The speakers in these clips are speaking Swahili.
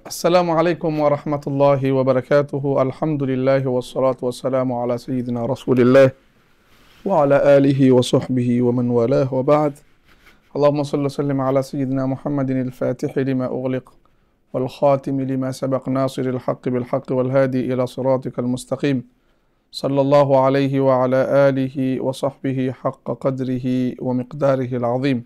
Assalamu alaikum wa rahmatullahi wa barakatuhu. Alhamdulillahi wa salatu wa salamu ala sayyidina rasulillah wa ala alihi wa sahbihi wa man walah wa ba'd. Allahumma salli sallim ala sayyidina Muhammadin al-fatihi lima ughliq wal khatimi lima sabaq nasir al-haqqi bil haqqi wal hadi ila siratika al-mustaqim. Sallallahu alayhi wa ala alihi wa sahbihi haqqa qadrihi wa miqdarihi al-azim.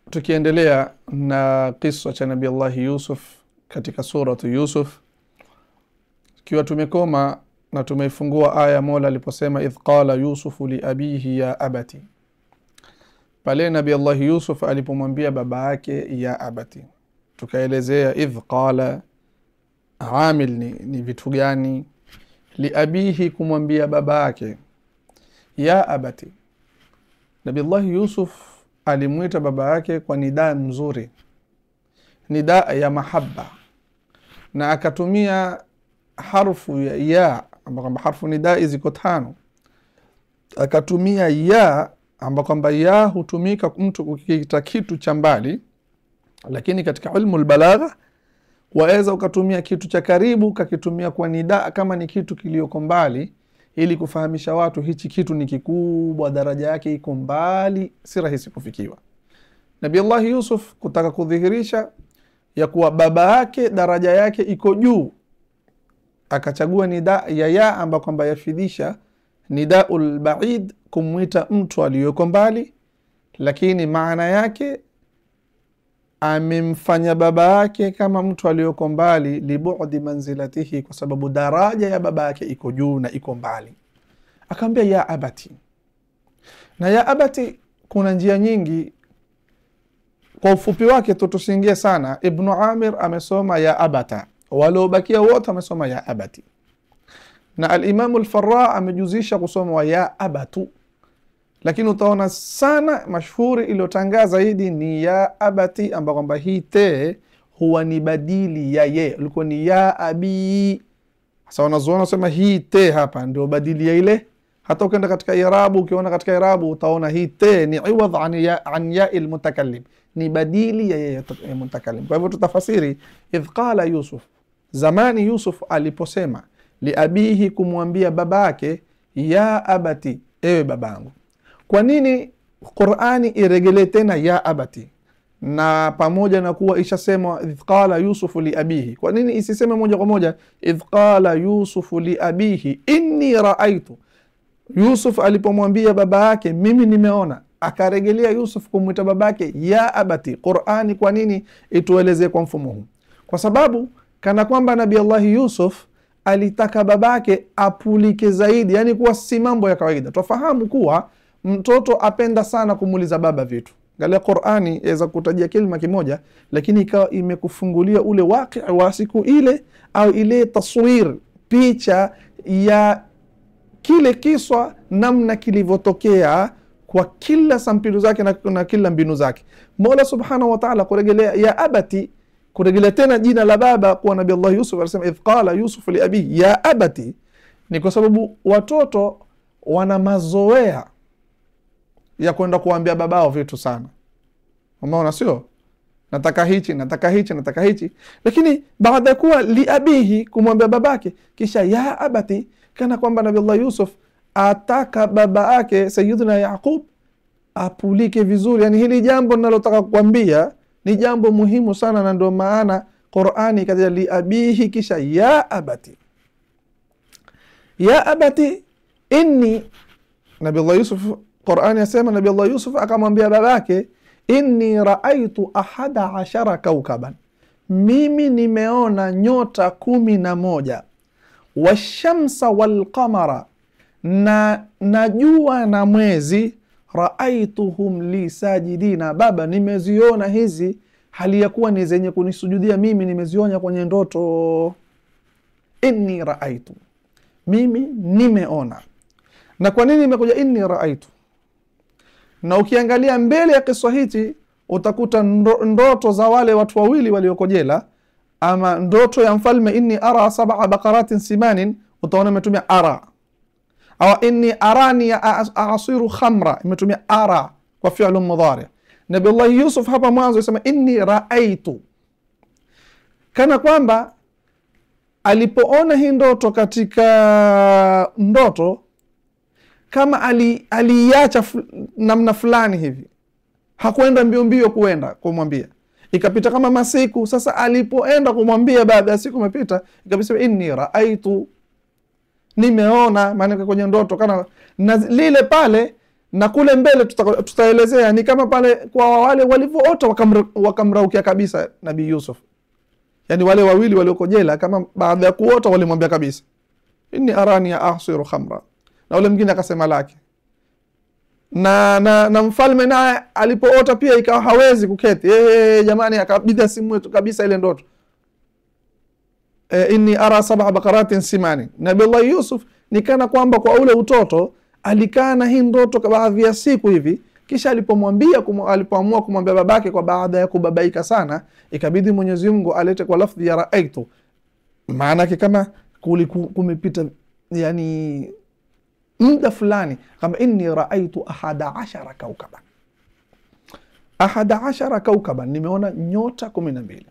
Tukiendelea na kisa cha Nabii Allah Yusuf katika suratu Yusuf, kiwa tumekoma na tumeifungua aya Mola aliposema idh qala Yusufu li abihi ya abati, pale Nabii Allah Yusuf alipomwambia baba yake ya abati. Tukaelezea idh qala amil ni vitu gani, li abihi kumwambia baba yake, ya abati. Nabii Allah Yusuf alimuita baba yake kwa nidaa mzuri, nidaa ya mahaba, na akatumia harfu ya ambapo harfu nidaa ziko 5. Akatumia ya ambapo ya hutumika mtu kukiita kitu cha mbali, lakini katika ilmu albalagha waweza ukatumia kitu cha karibu kakitumia kwa nidaa kama ni kitu kilioko mbali, ili kufahamisha watu hichi kitu ni kikubwa, daraja yake iko mbali, si rahisi kufikiwa. Nabii Allah Yusuf kutaka kudhihirisha ya kuwa baba yake daraja yake iko juu, akachagua nidaa ya ambapo kwamba yafidisha nidaul ba'id, kumwita mtu aliyoko mbali, lakini maana yake amemfanya baba yake kama mtu aliyoko mbali, libu'di manzilatihi, kwa sababu daraja ya baba yake iko juu na iko mbali. Akamwambia ya abati. Na ya abati kuna njia nyingi, kwa ufupi wake tutusingie sana. Ibn Amir amesoma ya abata, waliobakia wote amesoma ya abati, na al-Imam al-Farra amejuzisha kusoma wa ya abatu, lakini utaona sana mashhuri iliyotangaza zaidi ni ya abati, ambapo kwamba hii te huwa ni badili ya ye, ilikuwa ni ya abi. Sasa wanazuona sema hii te hapa ndio badili ya ile. Hata ukienda katika irabu, ukiona katika irabu utaona hii te ni iwadh an ya al-mutakallim, ni badili ya ya mutakallim. Kwa hivyo tutafasiri idh qala Yusuf, zamani Yusuf aliposema li abihi, kumwambia babake, ya abati, ewe babangu. Kwa nini Qur'ani iregelee tena ya abati, na pamoja na kuwa ishasema idh qala Yusufu li abihi? Kwa nini isiseme moja kwa moja idh qala Yusufu li abihi inni ra'aytu? Yusuf alipomwambia baba yake mimi nimeona, akaregelea Yusuf kumwita babake ya abati. Qur'ani kwa nini ituelezee kwa mfumo huu? Kwa sababu kana kwamba Nabii Allah Yusuf alitaka babake apulike zaidi, yani kuwa si mambo ya kawaida. Tufahamu kuwa mtoto apenda sana kumuuliza baba vitu. Angalia Qur'ani yaweza kutajia kilima kimoja, lakini ikawa imekufungulia ule waqi' wa siku ile, au ile taswir, picha ya kile kiswa namna kilivyotokea kwa kila sampilu zake na kila mbinu zake. Mola Subhanahu wa Ta'ala kurejelea ya abati, kurejelea tena jina la baba kwa Nabii Allah Yusuf, alisema idh qala Yusuf li abihi ya abati, ni kwa sababu watoto wana mazoea ya kwenda kuambia babao vitu sana. Umeona sio? Nataka hichi, nataka hichi, nataka hichi. Lakini baada ya kuwa li abihi, kumwambia babake, kisha ya abati, kana kwamba Nabii Allah Yusuf ataka baba yake Sayyidina Yaqub apulike vizuri. Yani hili jambo ninalotaka kukwambia ni jambo muhimu sana, na ndio maana Qur'ani kaja li abihi kisha ya abati. Ya abati inni, Nabii Allah Yusuf, Qur'ani yasema Nabii Allah Yusuf akamwambia babake, inni ra'aytu 11 kawkaban, mimi nimeona nyota 11, washamsa walqamara, na najua na mwezi, ra'aytuhum li sajidina, baba nimeziona hizi hali ya kuwa ni zenye kunisujudia mimi, nimeziona kwenye ndoto. Inni ra'aytu, mimi nimeona. Na kwa nini imekuja inni ra'aytu? Na ukiangalia mbele ya kisa hichi utakuta ndoto za wale watu wawili walioko jela, ama ndoto ya mfalme inni ara 7 baqaratin simanin, utaona imetumia ara. Au inni arani asiru khamra, imetumia ara kwa fi'l mudhari. Nabiullahi Yusuf hapa mwanzo yasema inni raaitu, kana kwamba alipoona hii ndoto katika ndoto kama aliacha namna fulani hivi, hakuenda mbio mbio kuenda kumwambia. Ikapita kama masiku, sasa alipoenda kumwambia baada ya siku imepita, ikabisema inni raaitu, nimeona. Maana kwenye ndoto kana na lile pale na kule mbele tutaelezea ni kama pale kwa wale walivyoota wakamraukia kabisa Nabii Yusuf. Yani wale wawili walioko jela, kama baada ya kuota walimwambia kabisa inni arani ya ahsiru khamra, na ule mwingine akasema lake. Na mfalme naye alipoota pia ikawa hawezi kuketi, jamani, akabidha simu yetu kabisa ile ndoto, inni ara sab'a baqaratin simani. Nabii Yusuf nikana kwamba kwa ule utoto alikaa na hii ndoto kwa baadhi ya siku hivi, kisha alipoamua kumwambia babake kwa baada ya kubabaika sana, ikabidi Mwenyezi Mungu alete kwa lafdhi ya raaitu, maana kama kumepita yani muda fulani, kama inni raaitu 11 kaukaban. 11 kaukaban, nimeona nyota 12.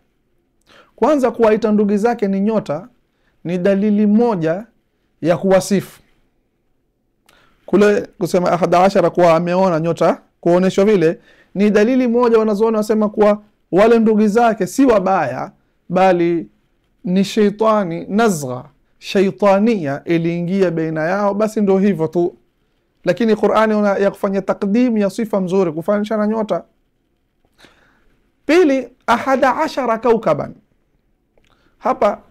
Kwanza kuwaita ndugu zake ni nyota ni dalili moja ya kuwasifu. Kule kusema 11 kuwa ameona nyota, kuoneshwa vile ni dalili moja. Wanazoona wasema kuwa wale ndugu zake si wabaya, bali ni shaitani, nazgha shaitania iliingia baina yao, basi ndio hivyo tu. Lakini Qur'ani ya kufanya takdim ya sifa mzuri kufanisha na nyota. Pili, 11 kaukaban, hapa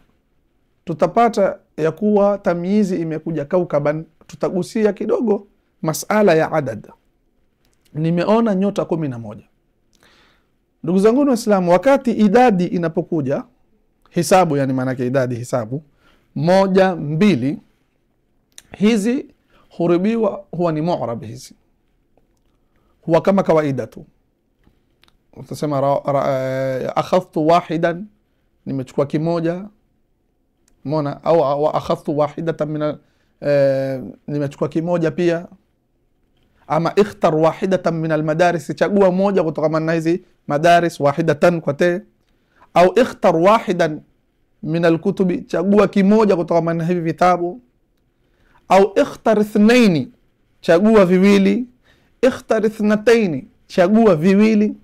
tutapata ya kuwa tamyizi imekuja kaukaban. Tutagusia kidogo masala ya adad. Nimeona nyota 11. Ndugu zangu Waislamu, wakati idadi inapokuja hisabu, yani maana yake idadi hisabu 1, 2, hizi huribiwa huwa ni mu'rab. Hizi huwa kama kawaida tu, utasema akhadhtu wahidan, nimechukua kimoja, mona, au akhadhtu wahidatan min nimechukua kimoja pia, ama ikhtar wahidatan min almadaris, chagua moja kutoka na hizi madaris, wahidatan kwa te, au ikhtar wahidan min alkutubi, chagua kimoja kutoka na hivi vitabu, au ikhtar ithnaini, chagua viwili, ikhtar ithnataini, chagua viwili.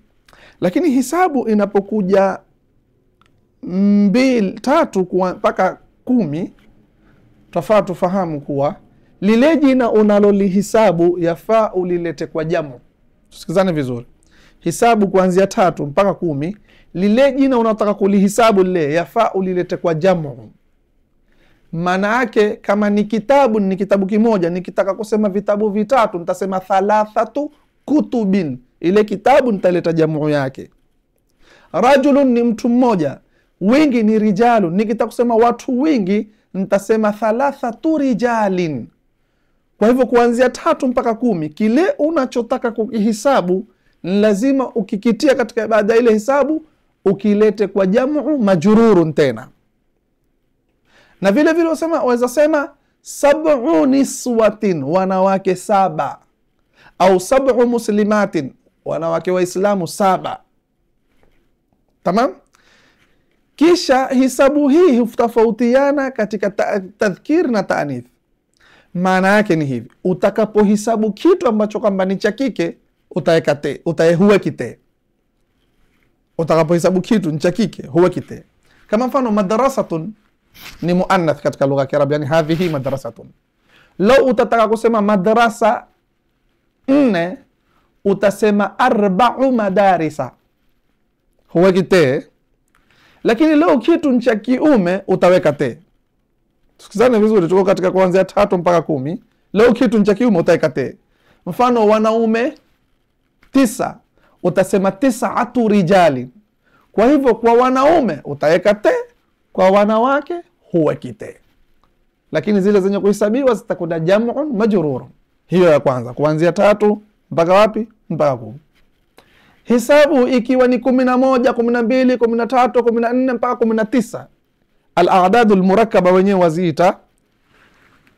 Lakini hisabu inapokuja 2, 3 mpaka 10, tafaa tufahamu kuwa lile jina unalolihisabu yafaa ulilete kwa jamu. Tusikizane vizuri. Hisabu kuanzia 3 mpaka 10, lile jina unataka kulihisabu lile yafaa ulilete kwa jamu. Maana yake kama ni kitabu kimoja, nikitaka kusema vitabu vitatu nitasema 3 kutubin, ile kitabu nitaleta jamu yake. Rajulun ni mtu mmoja, wingi ni rijalun, nikitaka kusema watu wingi nitasema 3 rijalin. Kwa hivyo kuanzia 3 mpaka 10, kile unachotaka kukihisabu ni lazima ukikitia katika baada ile hisabu ukilete kwa jamu majrurun tena. Na vile vile waweza sema 7 niswatin, wanawake 7, au 7 muslimatin, wanawake waislamu 7. Tamam? Kisha hisabu hii hutofautiana katika tadhkir na taanith. Maana yake ni hivi, utakapohisabu kitu ambacho kwamba ni cha kike utaweka te, utahuweki te. Utakapohisabu kitu ni cha kike huweki te. Kama mfano madrasatun ni muannath katika lugha ya Kiarabu, yani hadhihi madrasatun. Lau utataka kusema madrasa 4 utasema 4 madarisa, huweki te. Lakini leo kitu ni cha kiume utaweka te. Tusikizane vizuri, tuko katika kuanzia 3 mpaka 10. Leo kitu ni cha kiume utaweka te. Mfano wanaume 9 utasema 9 rijali. Kwa hivyo kwa wanaume utaweka te, kwa wanawake huweki te. Lakini zile zenye kuhesabiwa zitakuwa jam'un majrur. Hiyo ya kwanza, kuanzia 3 mpaka wapi? Mpaka 10. Hisabu ikiwa ni 11, 12, 13, 14 mpaka 19, al-a'dad al-murakkaba wenyewe waziita,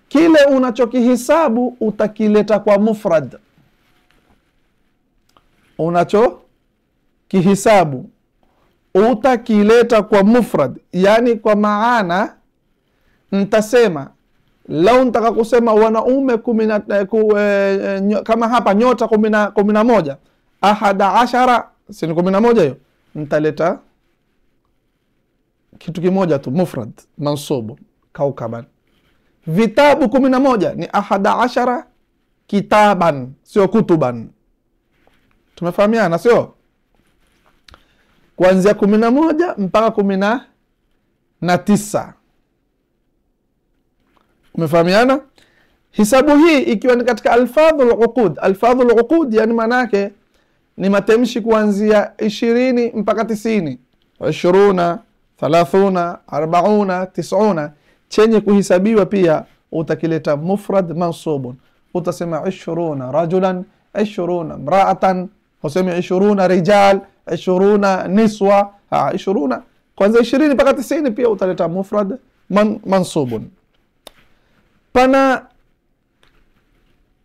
kile unachokihisabu utakileta kwa mufrad. kihisabu utakileta kwa mufrad, yani kwa maana ntasema lau ntaka kusema wanaume kama hapa nyota 11 11 sini 11 hiyo, ntaleta kitu kimoja tu mufrad mansubu kaukaban. Vitabu 11 ni 11 kitaban, sio kutuban. Tumefahamiana sio? Kuanzia 11 mpaka 19. Umefahamiana? Hisabu hii ikiwa ni katika alfadhul uqud. Alfadhul uqud yani manake ni matamshi kuanzia 20 mpaka 90. 20, 30, 40, 90 chenye kuhisabiwa pia utakileta mufrad mansubun. Utasema 20 rajulan, 20 mraatan, useme 20 rijal, 20 niswa, 20 kuanzia 20 mpaka 90 pia utaleta mufrad mansubun. Pana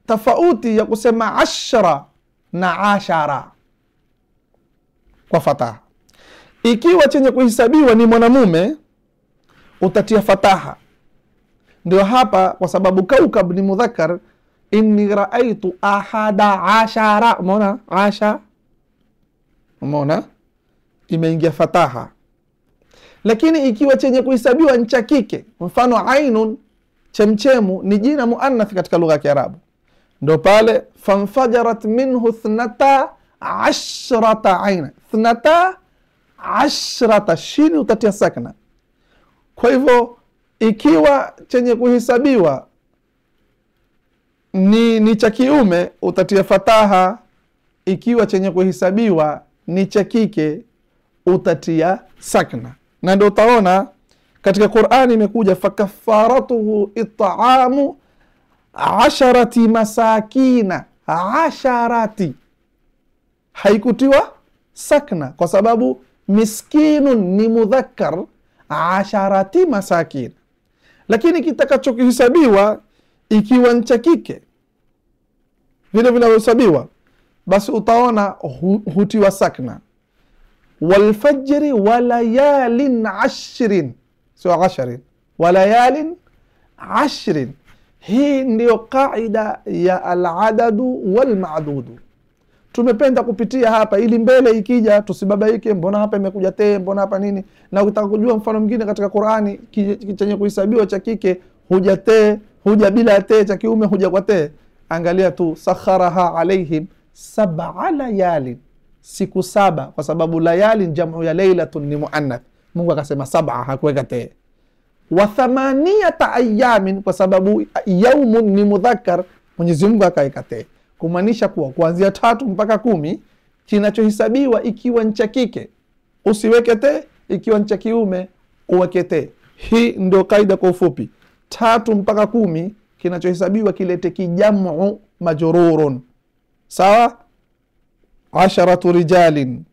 tofauti ya kusema 10 na 10 kwa fataha. Ikiwa chenye kuhisabiwa ni mwanamume utatia fataha. Ndio hapa kwa sababu kaukab ni mudhakkar, inni raaitu 11. Umeona 10? Umeona imeingia fataha. Lakini ikiwa chenye kuhesabiwa ni cha kike, mfano ainun, chemchemu ni jina muannath katika lugha ya Kiarabu, ndio pale fanfajarat minhu 12 aina. 12 shini utatia sakna. Kwa hivyo ikiwa chenye kuhesabiwa ni cha kiume utatia fataha, ikiwa chenye kuhesabiwa ni cha kike utatia sakna. Na ndio utaona katika Qur'ani imekuja fakaffaratuhu it'amu 10 masakina. 10 haikutiwa sakna kwa sababu miskinun ni mudhakkar, 10 masakin. Lakini kitakachokihesabiwa ikiwa ni cha kike vile vile huhesabiwa, basi utaona hutiwa sakna. Walfajri walayalin 10, sio 10, walayalin 10. Hii ndio kaida ya aladadu walmadudu. Tumependa kupitia hapa ili mbele ikija tusibabaike, mbona hapa imekuja te, mbona hapa nini. Na ukitaka kujua mfano mwingine katika Qur'ani chenye kuhesabiwa cha kike huja te, huja bila te, cha kiume huja kwa te, angalia tu sakharaha alaihim 7 layalin, siku 7, kwa sababu layalin jamu ya laylatun ni muannath. Mungu akasema 7, hakuweka te. Wa 8 ayamin, kwa sababu yaumun ni mudhakkar, Mwenyezi Mungu akaeka te, kumaanisha kuwa kuanzia 3 mpaka 10 kinachohesabiwa ikiwa ni cha kike usiweke te, ikiwa ni cha kiume uweke te. Hii ndio kaida kwa ufupi. 3 mpaka 10 kinachohesabiwa kilete kijamu majrurun, sawa. 10 rijalin.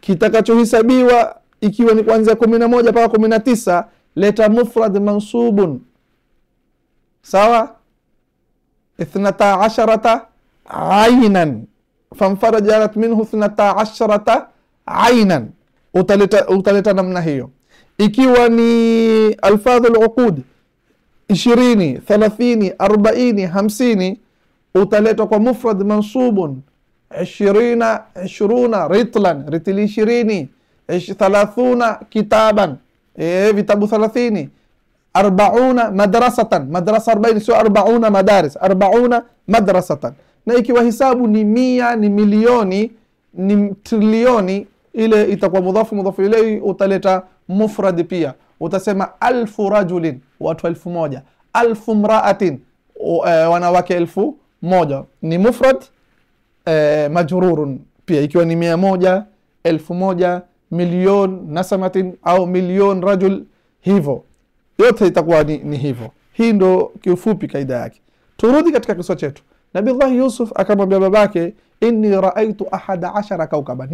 Kitakachohesabiwa ikiwa ni kuanzia 11 mpaka 19 leta mufrad mansubun, sawa. 12 ainan fanfarajarat minhu 12 ainan, utaleta namna hiyo. Ikiwa ni alfadhul uqud 20, 30, 40, 50 utaleta kwa mufrad mansubun. 20 ritlan, ritli 20, 30 kitaban, vitabu 30, 40 madrasatan, madrasa 40, sio 40 madaris, 40 madrasatan. Na ikiwa hisabu ni 100, ni milioni, ni trilioni, ile itakuwa mudhafu ilayhi, utaleta mufrad pia. Utasema 1000 rajulin, watu 1000, 1000 mraatin, wanawake 1000, ni mufrad majrurun pia. Ikiwa ni 100, 1000, milion nasamatin au milion rajul, hivyo yote itakuwa ni hivyo. Hii ndo kiufupi kaida yake. Turudi katika kisa chetu. Nabii Allah Yusuf akamwambia babake, inni raaitu 11 kaukaban,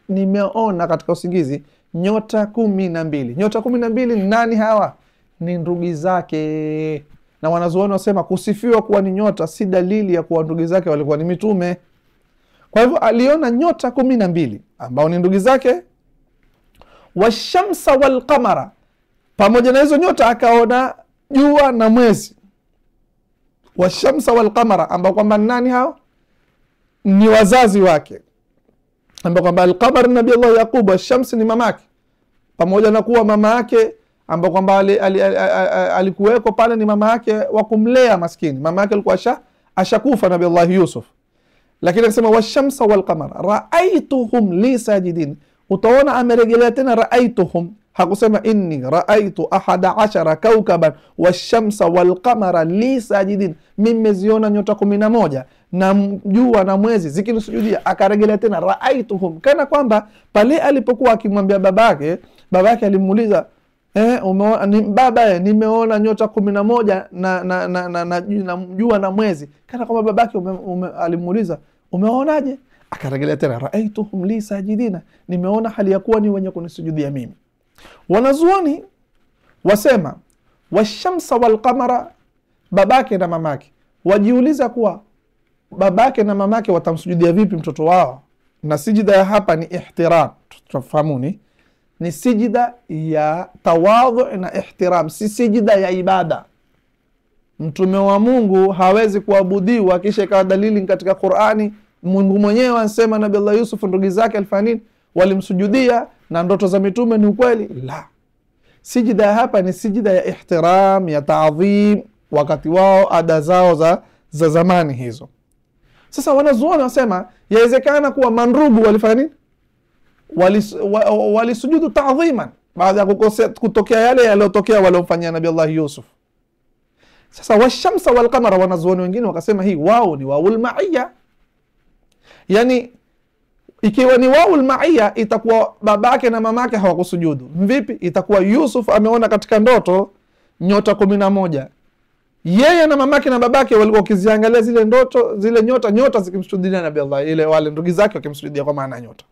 nimeona katika usingizi nyota 12. Nyota 12 ni nani hawa? Ni ndugu zake. Na wanazuoni wasema kusifiwa kuwa ni nyota si dalili ya kuwa ndugu zake walikuwa ni mitume. Kwa hivyo aliona nyota 12 ambao ni ndugu zake. Washamsa walqamara, pamoja na hizo nyota akaona jua na mwezi. Washamsa walqamara, ambao kwamba nani hao? Ni wazazi wake, ambao kwamba alqamar ni Nabii Allah Yaqub, washamsi ni mamake, pamoja na kuwa mama yake ambao kwamba alikuweko pale ni mama yake wa kumlea maskini. Mama yake alikuwa ashakufa Nabii Allah Yusuf, lakini akasema washamsa walqamara raaituhum li sajidin. Utaona amerejelea tena raaituhum, hakusema inni raaitu 11 kaukaban washamsa walqamara li sajidin, mimi meziona nyota 11 na jua na mwezi zikinisujudia. Akarejelea tena raaituhum, kana kwamba pale alipokuwa akimwambia babake alimuuliza baba, nimeona nyota 11 na jua na mwezi, kana kwamba babake alimuuliza umeonaje? Akarejelea tena raaituhum li sajidina, nimeona hali ya kuwa ni wenye kunisujudia mimi. Wanazuoni wasema washamsa walqamara, babake na mamake, wajiuliza kuwa babake na mamake watamsujudia vipi mtoto wao. Na sijida ya hapa ni ihtiram, tufahamuni, ni sijida ya tawadhu na ihtiram, si sijida ya ibada. Mtume wa Mungu hawezi kuabudiwa kisha ikawa dalili katika Qur'ani Mungu mwenyewe anasema Nabii Allah Yusuf ndugu zake alfanin walimsujudia na ndoto za mitume ni ukweli. La, sijida hapa ni sijida ya ihtiram, ya taadhim, wakati wao ada zao za zamani hizo. Sasa wanazuoni wasema yawezekana kuwa manrubu walifanya nini, walisujudu taadhiman baada ya kutokea yale yaliyotokea waliomfanyia Nabii Allah Yusuf. Sasa washamsa walqamara, wanazuoni wengine wakasema hii wao ni waul ma'iyya, yani ikiwa ni waul ma'iyya itakuwa babake na mamake hawakusujudu. Vipi? Itakuwa Yusuf ameona katika ndoto nyota 11, yeye na mamake na babake walikuwa wakiziangalia zile ndoto, zile nyota zikimsujudia Nabii Allah, ile wale ndugu zake wakimsujudia kwa maana nyota.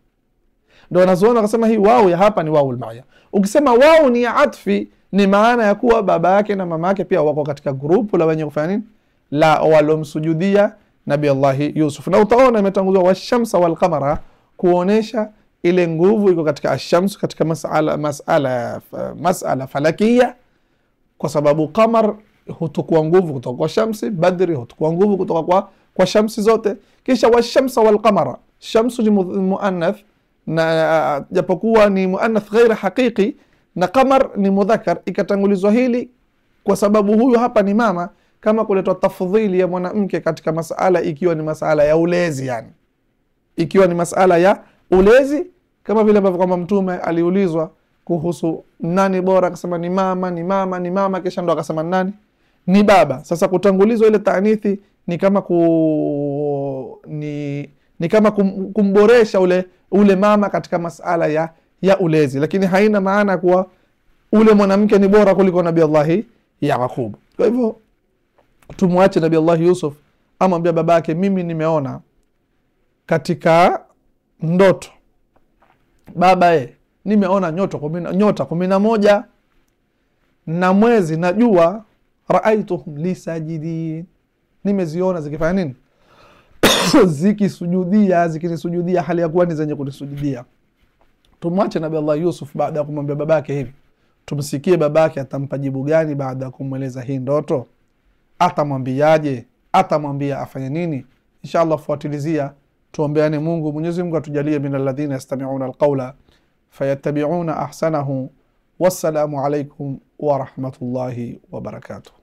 Ndio wanazuoni wakasema hii wao ya hapa ni waul ma'iyya. Ukisema wao ni ya atfi, ni maana ya kuwa baba yake na mama yake pia wako katika grupu la wenye kufanya nini, la walomsujudia Nabii Allah Yusuf. Na utaona imetanguzwa washamsa walqamara kuonesha ile nguvu iko katika ashams, katika masala falakia, kwa sababu qamar hutukua nguvu kutoka kwa shamsi, badri hutukua nguvu kutoka kwa shamsi zote. Kisha washamsa walqamara, shamsu ni muannath, na japokuwa ni muannath ghairi haqiqi, na qamar ni mudhakkar, ikatangulizwa hili kwa sababu huyu hapa ni mama, kama kuletwa tafdhili ya mwanamke katika masala ikiwa ni masala ya ulezi, yani ikiwa ni masala ya ulezi, kama vile ambavyo kwamba mtume aliulizwa kuhusu nani bora, akasema ni mama, kisha ndo akasema nani, ni baba. Sasa kutangulizwa ile taanithi ni kama ni kama kumboresha ule mama katika masala ya ulezi, lakini haina maana kuwa ule mwanamke ni bora kuliko Nabii Allah Yaqub. Kwa hivyo tumwache Nabii Allah Yusuf amwambia babake, mimi nimeona katika ndoto baba, nimeona nyota 11 na mwezi na jua, raaituhum li sajidin, nimeziona zikifanya nini zikinisujudia hali ya kuwa ni zenye kunisujudia. Tumwache Nabii Allah Yusuf baada ya kumwambia babake hivi, tumsikie babake atampa jibu gani baada ya kumweleza hii ndoto. Atamwambiaje? Atamwambia afanye nini? Inshallah fuatilizia, tuombeane Mungu. Mwenyezi Mungu atujalie min alladhina yastami'una alqawla fayattabi'una ahsanahu. Wassalamu alaykum wa rahmatullahi wa barakatuh.